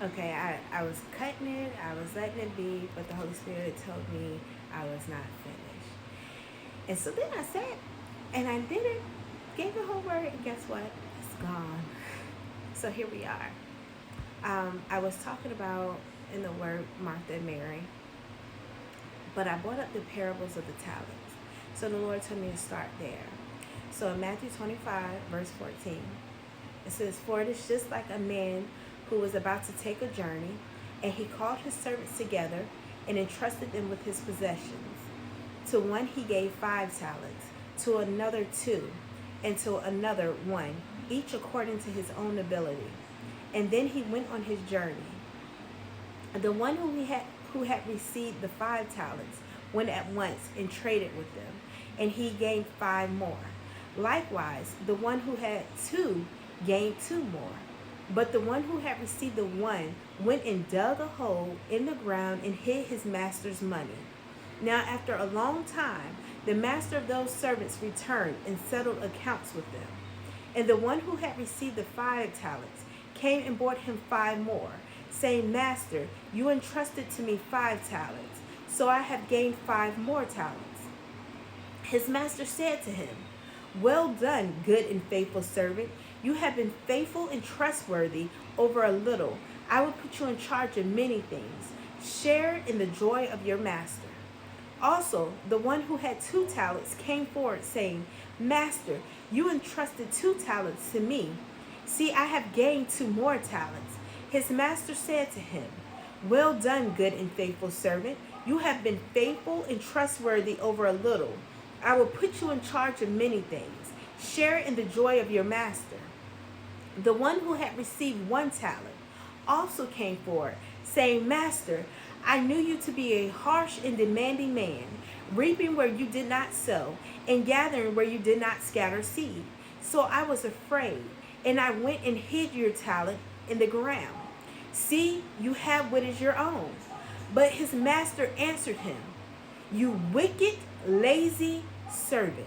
Okay, I was cutting it, I was letting it be, but the Holy Spirit told me I was not finished. And so then I sat and I did it, gave the whole word, and guess what? It's gone. So here we are. I was talking about in the word Martha and Mary, but I brought up the parables of the talents. So the Lord told me to start there. So in Matthew 25, verse 14, it says, "For it is just like a man who was about to take a journey, and he called his servants together and entrusted them with his possessions. To one he gave 5 talents, to another 2, and to another 1, each according to his own ability. And then he went on his journey. The one who had received the 5 talents went at once and traded with them, and he gained 5 more. Likewise, the one who had 2 gained 2 more. But the one who had received the 1 went and dug a hole in the ground and hid his master's money. Now, after a long time, the master of those servants returned and settled accounts with them. And the one who had received the 5 talents came and brought him 5 more, saying, Master, you entrusted to me 5 talents, so I have gained 5 more talents. His master said to him, Well done, good and faithful servant. You have been faithful and trustworthy over a little. I will put you in charge of many things. Share in the joy of your master. Also, the one who had 2 talents came forward, saying, Master, you entrusted 2 talents to me. See, I have gained 2 more talents. His master said to him, Well done, good and faithful servant. You have been faithful and trustworthy over a little. I will put you in charge of many things. Share in the joy of your master. The one who had received 1 talent also came forward, saying, Master, I knew you to be a harsh and demanding man, reaping where you did not sow, and gathering where you did not scatter seed. So I was afraid, and I went and hid your talent in the ground. See, you have what is your own. But his master answered him, You wicked, lazy servant.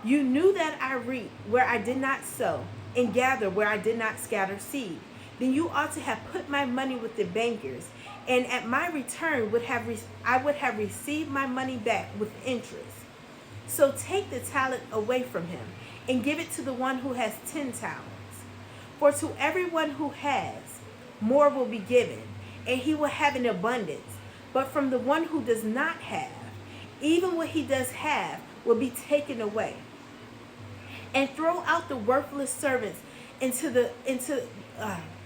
You knew that I reap where I did not sow, and gather where I did not scatter seed. Then you ought to have put my money with the bankers, and at my return I would have received my money back with interest. So take the talent away from him, and give it to the one who has 10 talents. For to everyone who has, more will be given, and he will have an abundance. But from the one who does not have, even what he does have will be taken away. And throw out the worthless servants into the into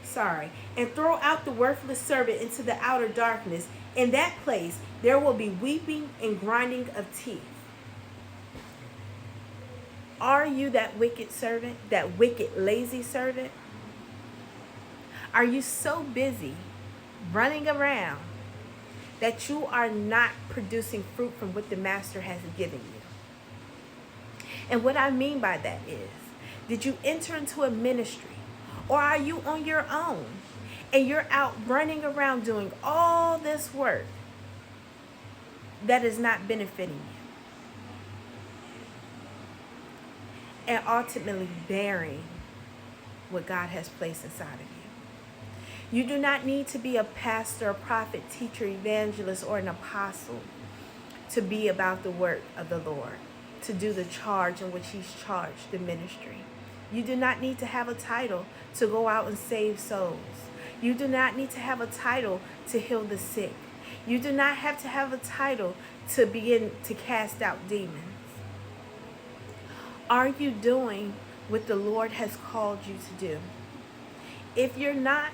sorry, and throw out the worthless servant into the outer darkness. In that place there will be weeping and grinding of teeth. Are you that wicked servant, that wicked lazy servant? Are you so busy running around that you are not producing fruit from what the master has given you? And what I mean by that is, did you enter into a ministry, or are you on your own and you're out running around doing all this work that is not benefiting you, and ultimately bearing what God has placed inside of you? You do not need to be a pastor, a prophet, teacher, evangelist, or an apostle to be about the work of the Lord, to do the charge in which he's charged the ministry. You do not need to have a title to go out and save souls. You do not need to have a title to heal the sick. You do not have to have a title to begin to cast out demons. Are you doing what the Lord has called you to do? If you're not,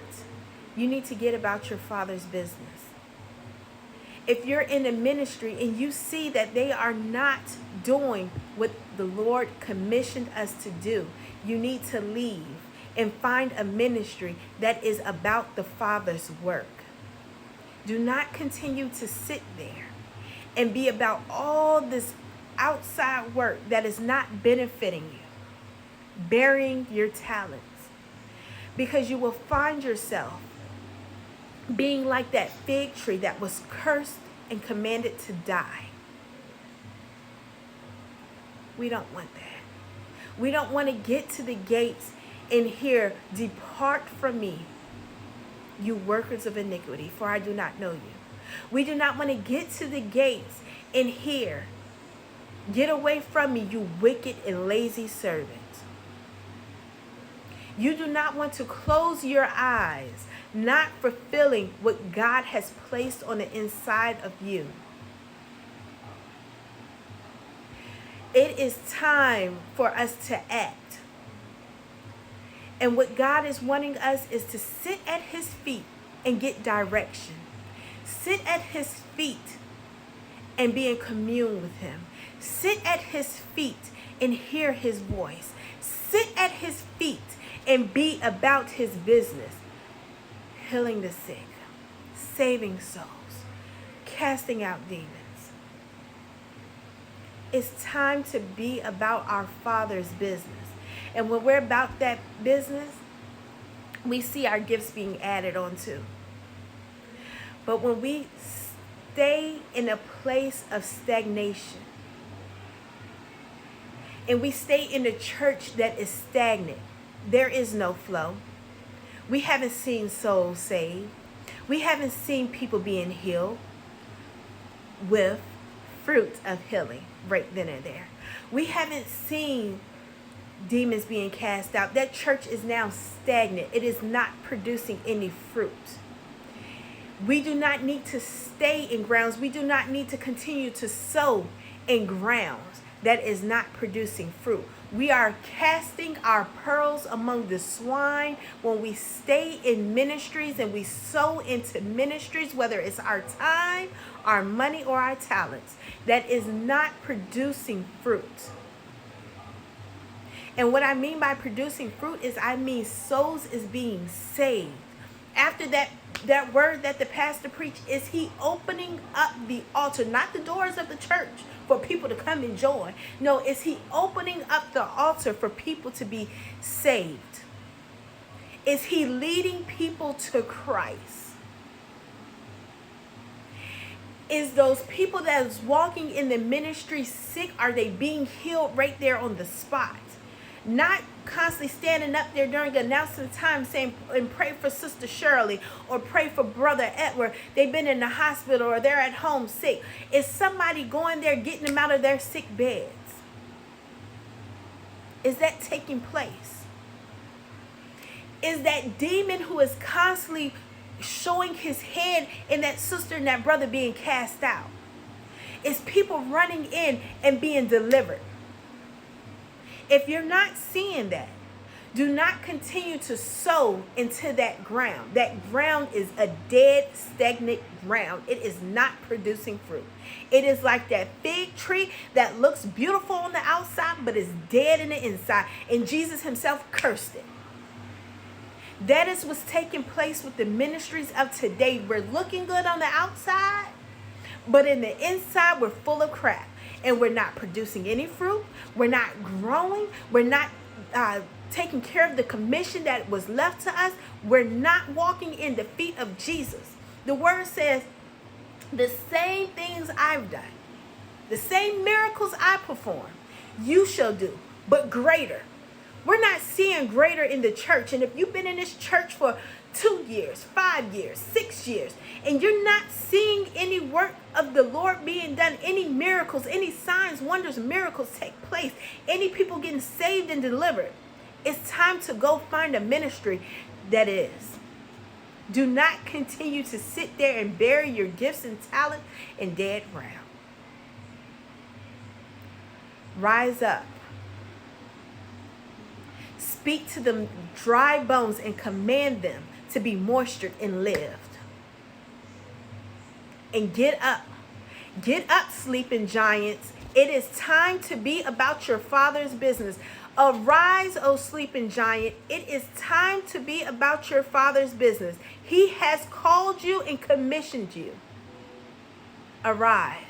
you need to get about your Father's business. If you're in a ministry and you see that they are not doing what the Lord commissioned us to do, you need to leave and find a ministry that is about the Father's work. Do not continue to sit there and be about all this outside work that is not benefiting you, burying your talents, because you will find yourself being like that fig tree that was cursed and commanded to die. We don't want that. We don't want to get to the gates and hear, Depart from me, you workers of iniquity, for I do not know you. We do not want to get to the gates and hear, get away from me, you wicked and lazy servant. You do not want to close your eyes, not fulfilling what God has placed on the inside of you. It is time for us to act. And what God is wanting us is to sit at his feet and get direction. Sit at his feet and be in commune with him. Sit at his feet and hear his voice. Sit at his feet and be about his business. Healing the sick, saving souls, casting out demons. It's time to be about our Father's business. And when we're about that business, we see our gifts being added on to. But when we stay in a place of stagnation, and we stay in a church that is stagnant, there is no flow. We haven't seen souls saved. We haven't seen people being healed with fruit of healing right then and there. We haven't seen demons being cast out. That church is now stagnant. It is not producing any fruit. We do not need to stay in grounds. We do not need to continue to sow in grounds that is not producing fruit. We are casting our pearls among the swine when we stay in ministries and we sow into ministries, whether it's our time, our money, or our talents, that is not producing fruit. And what I mean by producing fruit is I mean souls is being saved. After that word that the pastor preached, is he opening up the altar, not the doors of the church for people to come and join. No, is he opening up the altar for people to be saved? Is he leading people to Christ? Is those people that is walking in the ministry sick, are they being healed right there on the spot? Not constantly standing up there during announcement time saying, and pray for Sister Shirley or pray for Brother Edward. They've been in the hospital or they're at home sick. Is somebody going there getting them out of their sick beds? Is that taking place? Is that demon who is constantly showing his head in that sister and that brother being cast out? Is people running in and being delivered? If you're not seeing that, do not continue to sow into that ground. That ground is a dead, stagnant ground. It is not producing fruit. It is like that fig tree that looks beautiful on the outside, but is dead in the inside. And Jesus himself cursed it. That is what's taking place with the ministries of today. We're looking good on the outside, but in the inside, we're full of crap. And we're not producing any fruit. We're not growing. We're not taking care of the commission that was left to us. We're not walking in the feet of Jesus. The word says, the same things I've done, the same miracles I perform, you shall do, but greater. We're not seeing greater in the church. And if you've been in this church for 2 years, 5 years, 6 years, and you're not seeing any work of the Lord being done, any miracles, any signs, wonders, miracles take place, any people getting saved and delivered, it's time to go find a ministry that is. Do not continue to sit there and bury your gifts and talent in dead ground. Rise up. Speak to the dry bones and command them to be moistured and lived. And get up. Get up, sleeping giants. It is time to be about your Father's business. Arise, O sleeping giant. It is time to be about your Father's business. He has called you and commissioned you. Arise.